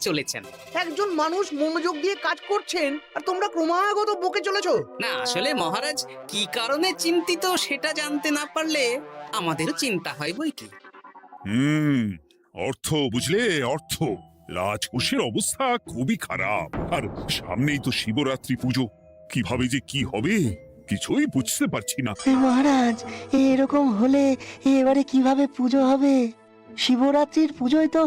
চলেছেন। একজন মানুষ মনোযোগ দিয়ে কাজ করছেন আর তোমরা ক্রমাগত বকে চলেছো। না আসলে মহারাজ কি কারণে চিন্তিত সেটা জানতে না পারলে আমাদেরও চিন্তা হয় বই কি। হুম অর্থ বুঝলে, অর্থ। রাজকোষের অবস্থা খুবই খারাপ, আর সামনেই তো শিবরাত্রি পুজো। কিভাবে যে কি হবে কিছুই বুঝতে পারছি না। মহারাজ, এরকম হলে এবারে কিভাবে পুজো হবে? শিবরাত্রির পুজোয় তো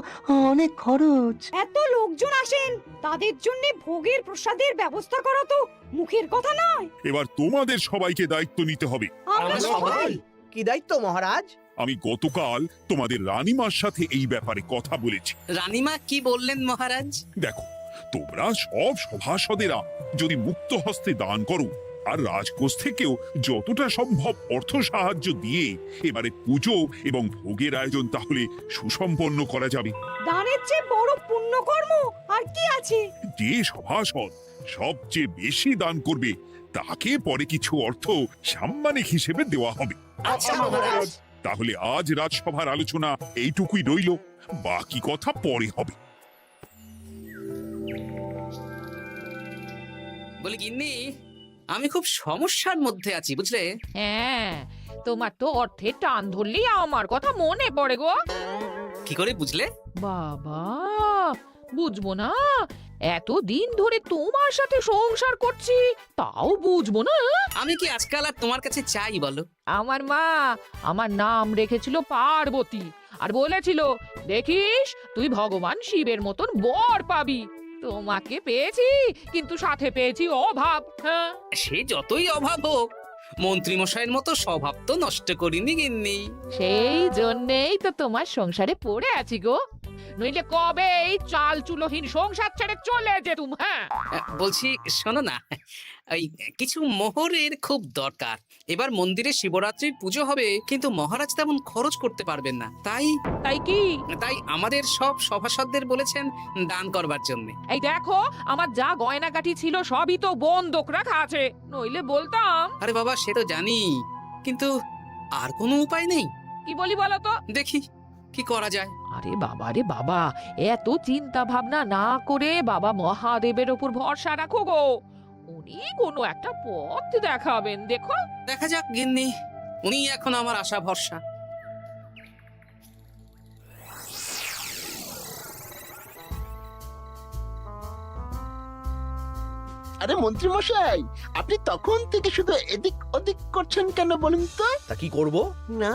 অনেক খরচ। এত লোকজন আসেন, তাদের জন্য ভোগের প্রসাদের ব্যবস্থা করা তো মুখের কথা নয়। এবার তোমাদের সবাইকে দায়িত্ব নিতে হবে। আমরা সবাই কি দায়িত্ব মহারাজ? আমি গতকাল তোমাদের রানীমার সাথে এই ব্যাপারে কথা বলেছি। রানীমা কি বললেন মহারাজ? দেখো, তোমরা সব সভাসদেরা যদি মুক্ত হস্তে দান করো, আর রাজকোষ থেকেও যতটা সম্ভব অর্থ সাহায্য দিয়ে এবারে পুজো এবং ভোগের আয়োজন তাহলে সুসম্পন্ন করা যাবে। দানের চেয়ে বড় পুণ্যকর্ম আর কি আছে? যে সভাসদ সবচেয়ে বেশি দান করবে তাকে পরে কিছু অর্থ সাম্মানিক হিসেবে দেওয়া হবে। আচ্ছা মহারাজ। তাহলে আজ রাজসভার আলোচনা এইটুকুই রইল, বাকি কথা পরে হবে। বলি গিন্নি, আমি খুব সমস্যার মধ্যে আছি বুঝলে। হ্যাঁ, তোমার তো অর্থের টান ধরলেই আমার কথা মনে পড়ে গো। কি করে বুঝলে? বাবা, বুঝবো না? এতদিন ধরে তোমার সাথে সংসার করছি, তাও বুঝবো না? আমি কি আজকাল আর তোমার কাছে চাই বলো? আমার মা আমার নাম রেখেছিল পার্বতী, আর বলেছিল দেখিস তুই ভগবান শিবের মতন বর পাবি। তোমাকে পেয়েছি, কিন্তু সাথে পেয়েছি অভাব। হ্যাঁ, সে যতই অভাব হোক, মন্ত্রী মশাইয়ের মতো স্বভাব তো নষ্ট করিনি গিন্নি। সেই জন্যেই তো তোমার সংসারে পড়ে আছি গো, নইলে কবে এই চাল চুলোহীন সংসার ছেড়ে চলে যেতুম। হ্যাঁ, বলছি শোনো না, ওই কিছু মোহরের খুব দরকার। এবার মন্দিরে শিবরাত্রির পুজো হবে, কিন্তু মহারাজ তেমন খরচ করতে পারবেন না। তাই কি? তাই আমাদের সব সভাসদদের বলেছেন দান করবার জন্য। এই দেখো, আমার যা গয়নাগাটি ছিল সবই তো বন্ধক রাখা আছে, নইলে বলতাম। আরে বাবা, সে তো জানি, কিন্তু আর কোনো উপায় নেই। কি বলি বলো তো? দেখি কি করা যায়। আরে বাবা রে বাবা, এত চিন্তা ভাবনা না করে বাবা মহাদেবের ওপর ভরসা রাখো গো, উনি কোনো একটা পথ দেখাবেন। দেখো, দেখা যাক গিন্নি, উনি এখন আমার আশা ভরসা। আরে মন্ত্রী মশাই, আপনি তখন থেকে শুধু এদিক ওদিক করছেন কেন বলুন তো? তা কি করব? না,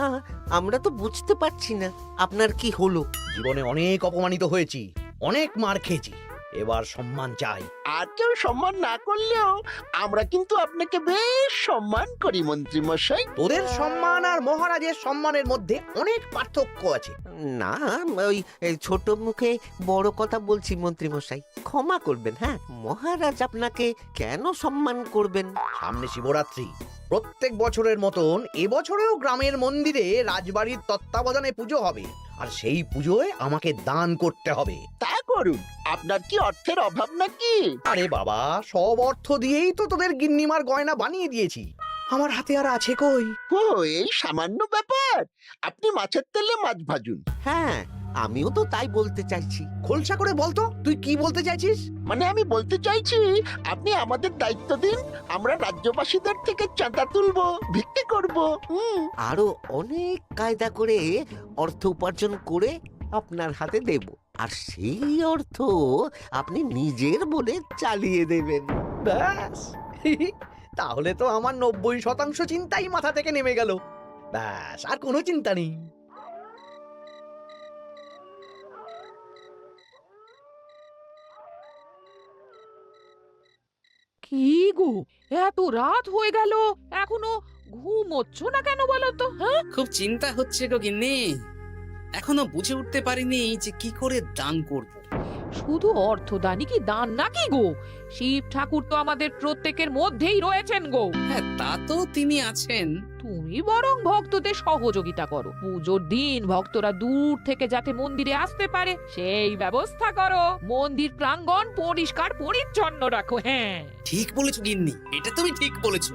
আমরা তো বুঝতে পারছি না আপনার কি হলো। জীবনে অনেক অপমানিত হয়েছি, অনেক মার খেয়েছি, এবার সম্মান চাই। আর কেউ সম্মান না করলেও আমরা কিন্তু আপনাকে বেশ সম্মান করি মন্ত্রী মশাই। তোদের সম্মান আর মহারাজের সম্মানের মধ্যে অনেক পার্থক্য আছে। না, ওই এই ছোট মুখে বড় কথা বলছি মন্ত্রী মশাই, ক্ষমা করবেন। হ্যাঁ, মহারাজ আপনাকে কেন সম্মান করবেন? সামনে শিবরাত্রি, প্রত্যেক বছরের মতন এবছরেও গ্রামের মন্দিরে রাজবাড়ির তত্ত্বাবধানে পুজো হবে, আর সেই পুজোয় আমাকে দান করতে হবে। তা করুন, আপনার কি অর্থের অভাব নাকি? আরে বাবা, সব অর্থ দিয়েই তো তোদের গিন্নিমার গয়না বানিয়ে দিয়েছি, আমার হাতে আর আছে কই? ও, এই সামান্য ব্যাপার? আপনি মাছের তেলে মাছ ভাজুন। হ্যাঁ, আমিও তো তাই বলতে চাইছি। খোলসা করে বলতো তুই কি বলতে চাইছিস? মানে আমি বলতে চাইছি, আপনি আমাদের দায়িত্ব দিন, আমরা রাজ্যবাসীদের থেকে চাঁদা তুলবো, ভিক্ষে করবো। আরো অনেক কায়দা করে অর্থ উপার্জন করে আপনার হাতে দেব, আর সেই অর্থ আপনি নিজের বলে চালিয়ে দেবেন। ব্যাস, তাহলে তো আমার 90% চিন্তাই মাথা থেকে নেমে গেল। ব্যাস, আর কোনো চিন্তা নেই। কি গো, এত রাত হয়ে গেল, এখনো ঘুমোচ্ছ না কেন বলো তো? হ্যাঁ, খুব চিন্তা হচ্ছে গো গিন্নি, এখনো বুঝে উঠতে পারিনি যে কি করে দান করব। শুধু অর্থদানই কি দান নাকি গো? শিব ঠাকুর তো আমাদের প্রত্যেকের মধ্যেই রয়েছেন গো। হ্যাঁ, তা তো তিনি আছেন। তুমি বরং ভক্তদের সহযোগিতা করো, পুজোর দিন ভক্তরা দূর থেকে যাতে মন্দিরে আসতে পারে সেই ব্যবস্থা করো, মন্দির প্রাঙ্গণ পরিষ্কার পরিচ্ছন্ন রাখো। হ্যাঁ, ঠিক বলেছো গিন্নি, এটা তুমি ঠিক বলেছো।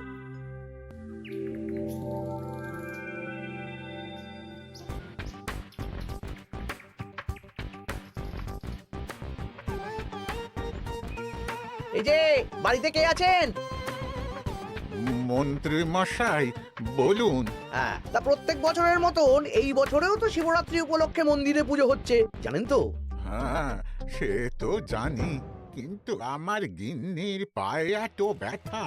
এই যে বাড়িতে কে আছেন? মন্ত্রী মশাই বলুন। হ্যাঁ, তা প্রত্যেক বছরের মতন এই বছরেও তো শিবরাত্রি উপলক্ষে মন্দিরে পুজো হচ্ছে, জানেন তো? হ্যাঁ, সে তো জানি, কিন্তু আমার গিন্নির পায়ে এত ব্যথা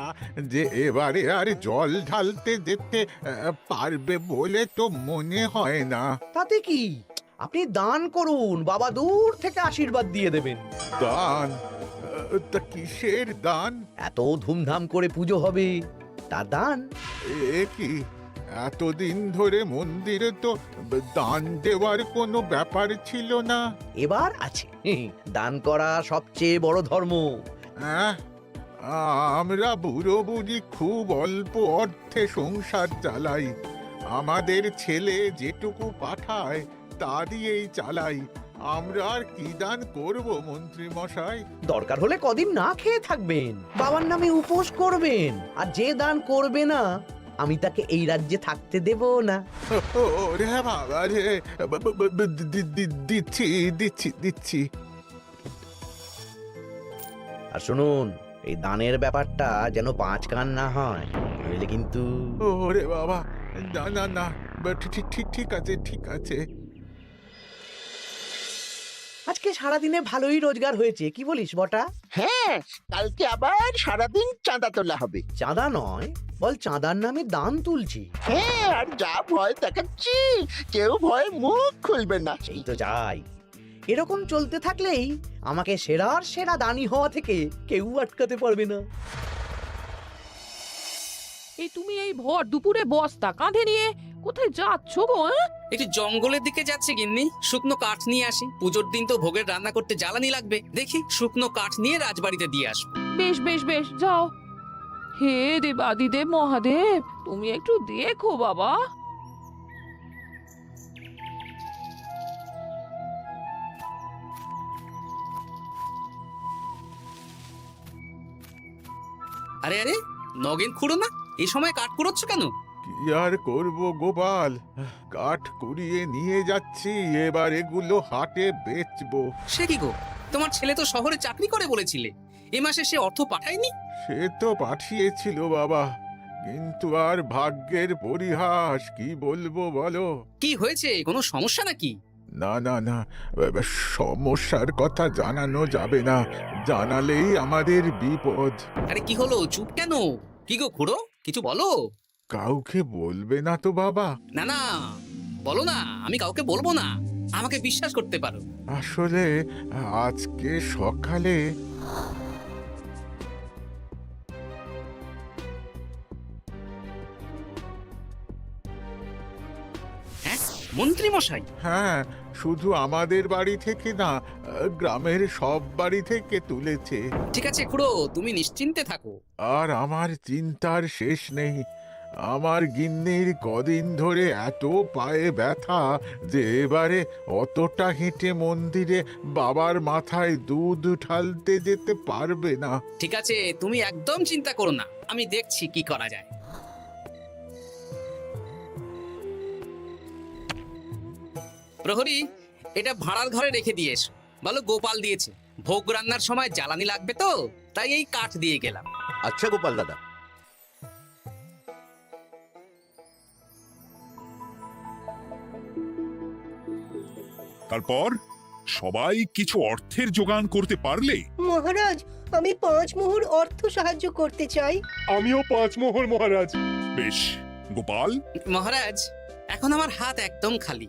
যে এবারে আর জল ঢালতে যেতে পারবে বলে তো মনে হয় না। তাতে কি, আপনি দান করুন, বাবা দূর থেকে আশীর্বাদ দিয়ে দেবেন। দান? তা কিসের দান? এত ধুমধাম করে পুজো হবে, তা দান। এ কি, এতদিন ধরে মন্দিরে তো দান দেওয়ার কোনো ব্যাপার ছিল না। এবার আছে, দান করা সবচেয়ে বড় ধর্ম। হ্যাঁ, আমরা বুড়ো বুড়ি খুব অল্প অর্থে সংসার চালাই। আমাদের ছেলে যেটুকু পাঠায় তা দিয়েই চালাই। আমরা আর কি দান করব মন্ত্রী মশাই? দরকার হলে কদিন না খেয়ে থাকবেন, বাবার নামে উপোস করবেন, আর যে দান করবে না আমি তাকে এই রাজ্যে থাকতে দেব না। ওরে বাবা রে, দিচ্ছি দিচ্ছি দিচ্ছি। আর শুনুন, এই দানের ব্যাপারটা যেন পাঁচ কান না হয়, নইলে কিন্তু। ওরে বাবা, না না না, ঠিক ঠিক ঠিক আছে, ঠিক আছে। আজকে সারাদিনে ভালোই রোজগার হয়েছে, কি বলিস বটা? হ্যাঁ, কালকে আবার সারাদিন চাঁদা তোলা হবে। চাঁদা নয়, বল চাঁদার নামে দান তুলছি। হ্যাঁ, আর যা ভয় দেখাচ্ছি, কেউ ভয়ে মুখ খুলবে না। সেই তো যাই, এরকম চলতে থাকলেই আমাকে সেরার সেরা দানি হওয়া থেকে কেউ আটকাতে পারবে না। এই তুমি এই ভর দুপুরে বস্তা কাঁধে নিয়ে কোথায় যাচ্ছ গো? একটু জঙ্গলের দিকে যাচ্ছে গিন্নি, শুকনো কাঠ নিয়ে আসি। পুজোর দিন তো ভোগের রান্না করতে জ্বালানি লাগবে, দেখি শুকনো কাঠ নিয়ে রাজবাড়িতে দিয়ে আসবো। বেশ বেশ বেশ, যাও। হে দেবাদিদেব মহাদেব, তুমি একটু দেখো বাবা। আরে আরে, নগেন খুঁড়ো না, এই সময় কাঠ কুড়োচ্ছ কেন? কি আর করব গোপাল, কাঠ কুড়িয়ে নিয়ে যাচ্ছি, এবার এগুলো হাটে বেচবো। সে কি গো, তোমার ছেলে তো শহরে চাকরি করে বলেছিলে, এ মাসে সে অর্থ পাঠায়নি? সে তো পাঠিয়েছিল বাবা, কিন্তু আর ভাগ্যের পরিহাস, কি বলবো বলো। কি হয়েছে, কোনো সমস্যা নাকি? না না না, সমস্যার কথা জানানো যাবে না, জানালেই আমাদের বিপদ। আরে কি হলো, চুপ কেন? কি গো খুড়ো, কিছু বলো। কাউকে বলবে না তো বাবা? না না, বলো না, আমি কাউকে বলবো না, আমাকে বিশ্বাস করতে পারো। আসলে আজকে সকালে হ্যাঁ, মন্ত্রী মশাই? হ্যাঁ, শুধু আমাদের বাড়ি থেকে না, গ্রামের সব বাড়ি থেকে তুলেছে। ঠিক আছে খুড়ো, তুমি নিশ্চিন্তে থাকো। আর আমার চিন্তার শেষ নেই। আমার গিন্নির কদিন ধরে এত পায়ে ব্যথা যে এবারে অতটা হেঁটে মন্দিরে বাবার মাথায় দুধ ঢালতে যেতে পারবে না। ঠিক আছে, তুমি একদম চিন্তা করো না, আমি দেখছি কি করা যায়। প্রহরী, এটা ভাড়ার ঘরে রেখে দিয়ে এসো। বলো গোপাল দিয়েছে, ভোগ রান্নার সময় জ্বালানি লাগবে তো, তাই এই কাঠ দিয়ে গেলাম। আচ্ছা গোপাল দাদা। তারপর সবাই কিছু অর্থের যোগান করতে পারলে? মহারাজ, আমি 5 মোহর অর্থ সাহায্য করতে চাই। আমিও 5 মোহর মহারাজ। বেশ, গোপাল? মহারাজ, এখন আমার হাত একদম খালি,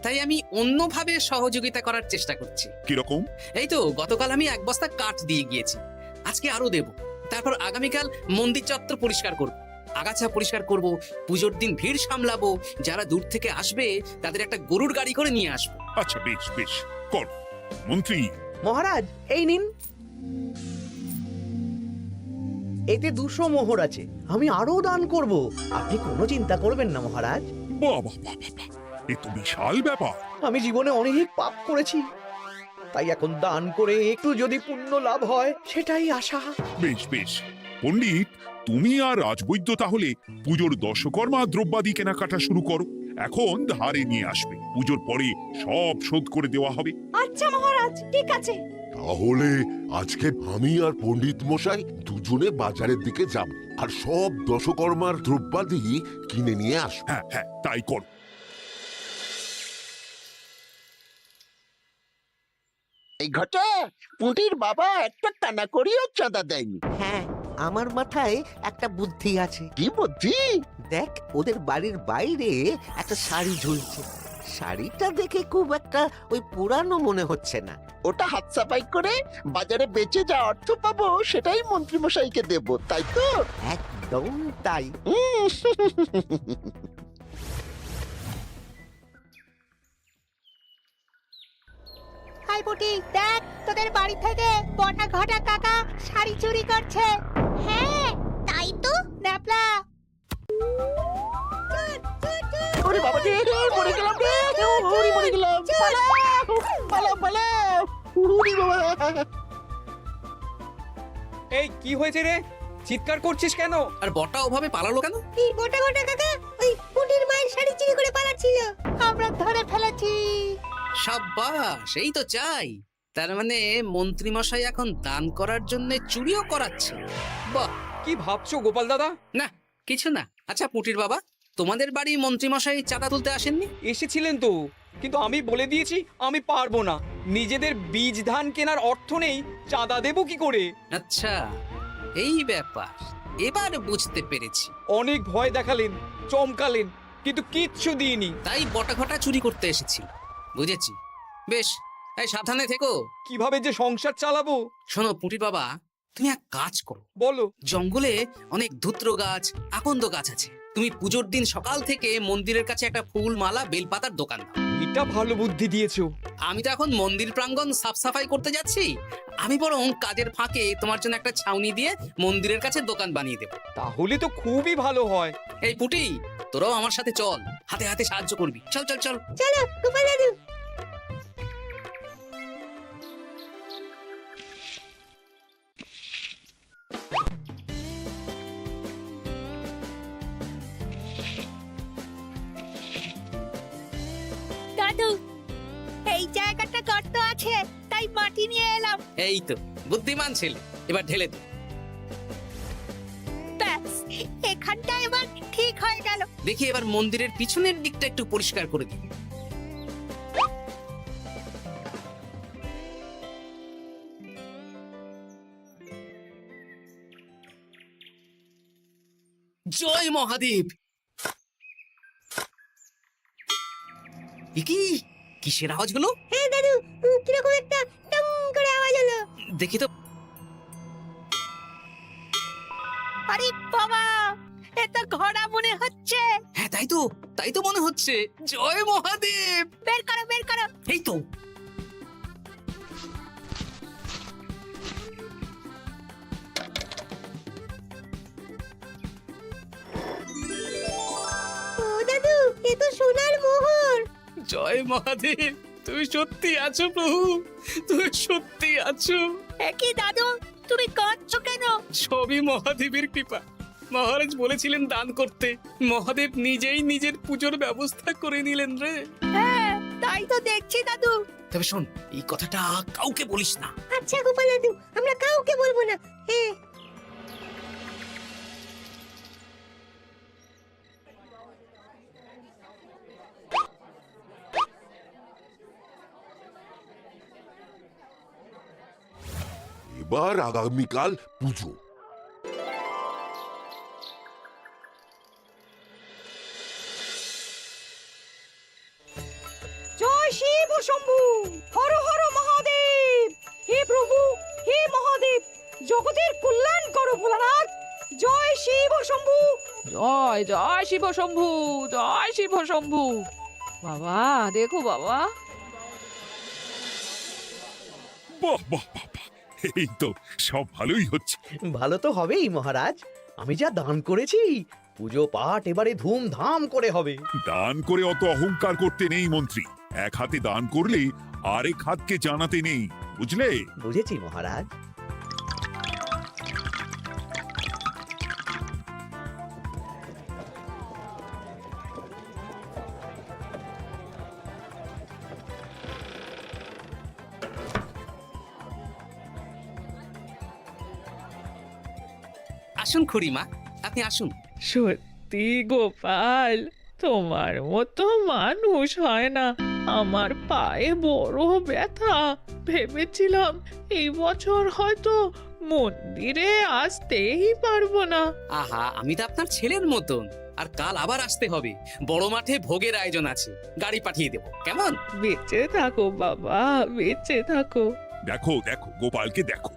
তাই আমি অন্যভাবে সহযোগিতা করার চেষ্টা করছি। কিরকম? এই তো গতকাল আমি 1 বস্তা কাঠ দিয়ে গিয়েছি, আজকে আরো দেব। তারপর আগামীকাল মন্দির চত্বর পরিষ্কার করব, আগাছা পরিষ্কার করব, পুজোর দিন ভিড় সামলাবো, যারা দূর থেকে আসবে তাদের একটা গরুর গাড়ি করে নিয়ে আসবো। আচ্ছা, বেশ বেশ, কর। মন্ত্রী? মহারাজ, এই নিন, এতে 200 মোহর আছে, আমি আরো দান করব, আপনি কোনো চিন্তা করবেন না মহারাজ। বাবা বাবা, এ তো বিশাল ব্যাপার। আমি জীবনে অনেক পাপ করেছি, তাই এখন দান করে একটু যদি পুণ্য লাভ হয় সেটাই আশা। বেশ বেশ, পণ্ডিত, তুমি আর রাজবৈদ্য তাহলে পুজোর দশকর্মা দ্রব্যাদি কেনাকাটা শুরু করো। এখন ধারে নিয়ে আসবে, পুজোর পরে সব শোধ করে দেওয়া হবে। আচ্ছা মহারাজ, ঠিক আছে। তাহলে আজকে আমি আর পণ্ডিত মশাই দুজনে বাজারের দিকে যাব আর সব দশকর্মার দ্রব্যাদি কিনে নিয়ে আসবো। হ্যাঁ হ্যাঁ, তাই কর। এই ঘটা পুঁটির বাবা একটা কানা করিও চাঁদা দেয়নি। হ্যাঁ, আমার মাথায় একটা বুদ্ধি আছে। কি বুদ্ধি? দেখ, ওদের বাড়ির বাইরে একটা শাড়ি ঝুলছে। শাড়িটা দেখে খুব একটা ওই পুরানো মনে হচ্ছে না। ওটা হাত সাফাই করে বাজারে বেচে যা অর্থ পাবো সেটাই মন্ত্রী মশাইকে দেব, তাই তো? একদম তাই। হাই পুটি, দেখ তোদের বাড়ি থেকে বটা ঘটা কাকা শাড়ি চুরি করছে। হ্যাঁ তাই তো ন্যাপলা। ওরে বাবা রে, মরে গেলাম রে, ওরে মরে গেলাম। পালাও পালাও, উড়ি বাবা। এই কি হয়েছে রে, চিৎকার করছিস কেন? আর বটা ওভাবে পালালো কেন? এই গোটা গোটা কাকা ওই পুটির মায়ের শাড়ি চুরি করে পালাচ্ছিল, আমরা ধরে ফেলেছি। সাব্বাস, এই তো চাই। তার মানে মন্ত্রী মশাই এখন দান করার জন্য চুরিও করাচ্ছে। বাহ, কি ভাবছো গোপাল দাদা? না কিছু না। আচ্ছা পুটির বাবা, তোমাদের বাড়ি মন্ত্রী মশাই চাঁদা তুলতে আসেননি? এসেছিলেন তো, কিন্তু আমি বলে দিয়েছি আমি পারবো না। নিজেদের বীজ ধান কেনার অর্থ নেই, চাঁদা দেবো কি করে? আচ্ছা এই ব্যাপার, এবার বুঝতে পেরেছি। অনেক ভয় দেখালেন, চমকালেন, কিন্তু কিচ্ছু দিইনি। তাই বটা ঘটা চুরি করতে এসেছি, বুঝেছি। বেশ, এই সাবধানে থেকো। কিভাবে যে সংসার চালাবো? শোনো পুটির বাবা, তুমি এক কাজ করো। বলো। জঙ্গলে অনেক ধুত্র গাছ, আকন্দ গাছ আছে। তুমি পুজোর দিন সকাল থেকে মন্দিরের কাছে একটা ফুল মালা বেলপাতার দোকান দাও। এটা ভালো বুদ্ধি দিয়েছো। আমি তো এখন মন্দির প্রাঙ্গণ সাফ সাফাই করতে যাচ্ছি। আমি বরং কাজের ফাঁকে তোমার জন্য একটা ছাউনি দিয়ে মন্দিরের কাছে দোকান বানিয়ে দেবো। তাহলে তো খুবই ভালো হয়। এই পুটি, তোরাও আমার সাথে চল, হাতে হাতে সাহায্য করবি। চল চল চল। চলো গোপাল দাদু। দাদু, এই জায়গাটা গর্ত আছে, তাই মাটি নিয়ে এলাম। এই তো বুদ্ধিমান ছেলে, এবার ঢেলে দে। ব্যাস, এখানটা এবার ঠিক হয়ে গেল। দেখি এবার মন্দিরের পিছনের দিকটা একটু পরিষ্কার করে দিই। জয় মহাদেব। কি কিসের আওয়াজ হলো? হ্যাঁ দাদু, কিরকম একটা টং করে আওয়াজ হলো। দেখি তো। আরে বাবা, এটা ঘোড়া মনে হচ্ছে। হ্যাঁ তাই তো মনে হচ্ছে। জয় মহাদেব। বের করো বের করো। এই তো। ও দাদু, এ তো সোনার মোহর। জয় মহাদেব, তুমি সত্যি আছো প্রভু, তুমি সত্যি আছো। একই দাদু, তুমি কাঁদছো কেন? সবই মহাদেবের কৃপা। মহারাজ বলেছিলেন দান করতে, মহাদেব নিজেই নিজের পুজোর ব্যবস্থা করে নিলেন রে। হ্যাঁ তাই তো দেখছি দাদু। তবে শোন, এই কথাটা কাউকে বলিস না। আচ্ছা গোপাল দাদু, আমরা কাউকে বলবো না। হ্যাঁ। এবার আগামীকাল পুজো। জয় শিব শম্ভু, হর হর মহাদেব। হে প্রভু, হে মহাদেব, জগতের কল্যাণ করো ভোলানাথ। জয় শিব শম্ভু। জয় জয় শিব শম্ভু, জয় শিব শম্ভু। বাবা দেখো বাবা। বাহ বাহ বাহ বাহ, এই তো সব ভালোই হচ্ছে। ভালো তো হবেই মহারাজ, আমি যা দান করেছি, পুজো পাঠ এবারে ধুমধাম করে হবে। দান করে অত অহংকার করতে নেই মন্ত্রী। এক হাতে দান করলে আরেক হাতকে জানাতে নেই, বুঝলে? বুঝেছি মহারাজ। আসুন খুড়িমা, আপনি আসুন। সত্যি গোপাল, তোমার মতো মানুষ হয় না। আমার পায়ে বড় ব্যথা, ভেবেছিলাম এই বছর হয়তো মন্দিরে আসতেই পারবো না। আহা, আমি তো আপনার ছেলের মতন। আর কাল আবার আসতে হবে, বড় মাঠে ভোগের আয়োজন আছে, গাড়ি পাঠিয়ে দেবো, কেমন? বেঁচে থাকো বাবা, বেঁচে থাকো। দেখো দেখো গোপালকে দেখো,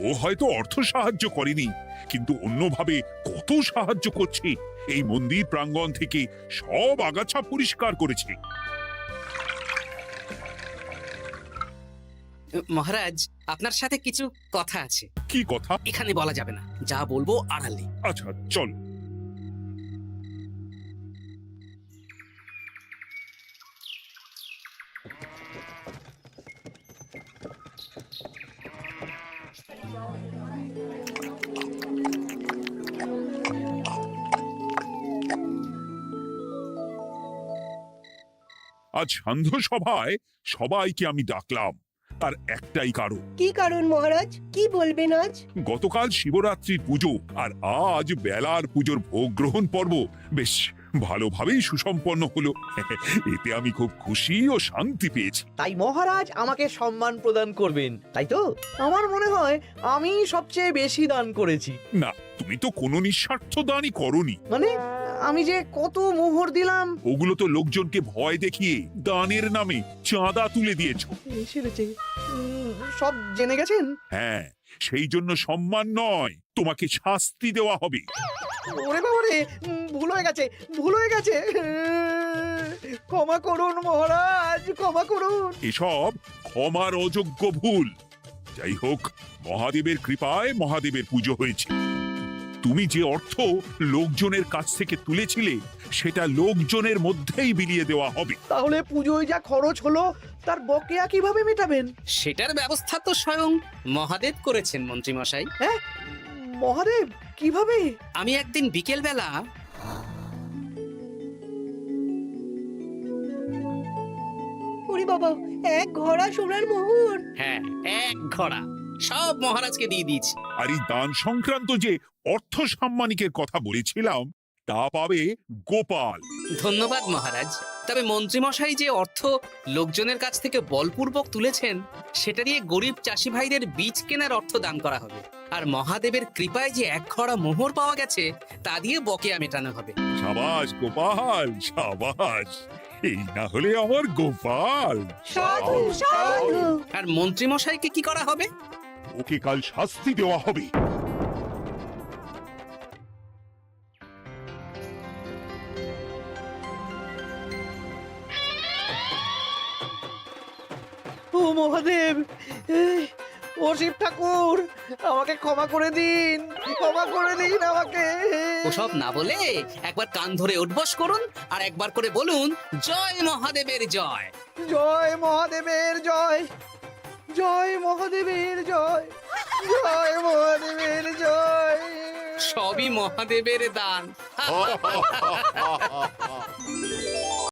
ও হয়তো অর্থ সাহায্য করেনি, কিন্তু অন্যভাবে কত সাহায্য করছে। এই মন্দির প্রাঙ্গণ থেকে সব আগাছা পরিষ্কার করেছে। মহারাজ, আপনার সাথে কিছু কথা আছে। কি কথা? এখানে বলা যাবে না, যা বলবো আড়ালে। আচ্ছা চল। আজ সান্ধ্য সভায় সবাইকে আমি ডাকলাম, তার একটাই কারণ। কি কারণ মহারাজ? কি বলবেন আজ? গতকাল শিবরাত্রির পুজো আর আজ বেলার পুজোর ভোগ গ্রহণ পর্ব বেশ ভালোভাবেই সুসম্পন্ন হলো। এতে আমি খুব খুশি ও শান্তি পেয়েছি। তাই মহারাজ আমাকে সম্মান প্রদান করবেন, তাই তো? আমার মনে হয় আমি সবচেয়ে বেশি দান করেছি। না, তুমি তো কোনো নিঃস্বার্থ দানই করনি। মানে আমি যে কত মোহর দিলাম। ওগুলো তো লোকজনকে ভয় দেখিয়ে দানের নামে চাঁদা তুলে দিয়েছো। সেরেছে, সব জেনে গেছেন। হ্যাঁ, সেই জন্য সম্মান নয়, তোমাকে শাস্তি দেওয়া হবে। ওরে বাবারে, ভুল হয়ে গেছে, ভুল হয়ে গেছে। ক্ষমা করুন মহারাজ, ক্ষমা করুন। এসব ক্ষমার অযোগ্য ভুল। যাই হোক, মহাদেবের কৃপায় মহাদেবের পুজো হয়েছে। তুমি যে অর্থ লোকজনের কাছ থেকে তুলেছিলে সেটা লোকজনের মধ্যেই বিলিয়ে দেওয়া হবে। তাহলে পুজোয় যা খরচ হলো তার বকেয়া কিভাবে মেটাবেন? সেটার ব্যবস্থা তো স্বয়ং মহাদেব করেছেন মন্ত্রী মশাই। হ্যাঁ, মহাদেব কিভাবে? আমি একদিন বিকেল বেলা ওরে বাবা, এক ঘোড়া সোনার মোহর! হ্যাঁ, এক ঘোড়া সব মহারাজকে দিয়ে দিয়েছি। আর এই দান সংক্রান্ত যে অর্থ সাম্মানিকের কথা বলেছিলাম তা পাবে গোপাল। ধন্যবাদ মহারাজ। তবে মন্ত্রী মশাই যে অর্থ লোকজনের কাছ থেকে বলপূর্বক তুলেছেন সেটা দিয়ে গরিব চাষি ভাইদের বীজ কেনার অর্থ দান করা হবে। আর মহাদেবের কৃপায় যে এক খড়া মোহর পাওয়া গেছে তা দিয়ে বকেয়া মেটানো হবে। সাবাস গোপাল, সাবাস। এই না হলে আমার গোপাল। সাধু সাধু! আর মন্ত্রী মশাইকে কি করা হবে? ওকে কাল শাস্তি দেওয়া হবে। ও মহাদেব, ও শিব ঠাকুর, আমাকে ক্ষমা করে দিন, ক্ষমা করে দিন আমাকে। ওসব না বলে একবার কান ধরে উঠবস করুন আর একবার করে বলুন, জয় মহাদেবের জয়। জয় মহাদেবের জয়, জয় মহাদেবের জয়, জয় মহাদেবের জয়। সবই মহাদেবের দান।